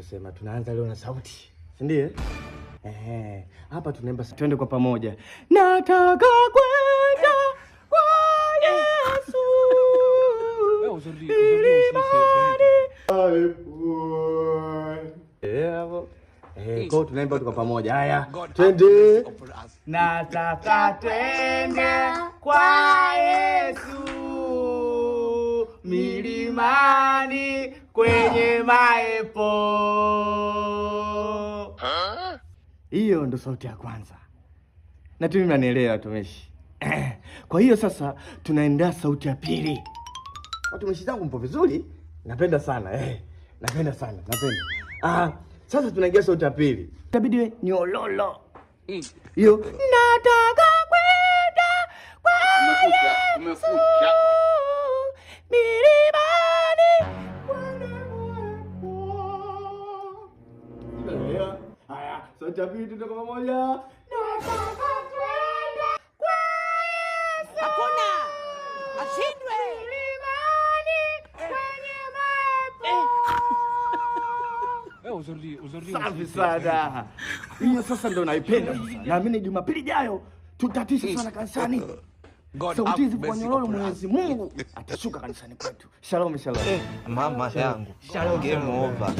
tulivyosema tunaanza leo na sauti. Si ndiye? Hapa tunaimba twende kwa pamoja. Nataka kwenda kwa Yesu. Wewe uzuri. Kwa tunaimba kwa pamoja. Haya, twende. Nataka twende kwa Yesu. Milimani kwenye maepo. Hiyo ndo sauti ya kwanza. Na tu mnanielewa watumishi. Kwa hiyo sasa tunaenda sauti ya pili. Watumishi zangu mpo vizuri? Napenda sana. Napenda. Sasa tunaingia sauti ya pili. Itabidi we nyololo. Hiyo nataka kwenda kwa Yesu. Milimani haya, sauti ya pili tutoka pamoja. Nataka kwenda kwa Yesu. Hakuna ashindwe. Milimani kwenye maepo. Wewe uzuri. Safi sana. Hiyo sasa ndo naipenda sasa. Naamini Jumapili ijayo tutatisha sana kanisani. Sauti hizi kwa nyororo Mwenyezi Mungu atashuka kanisani kwetu. Shalom. Mama yangu. Shalom. Game over.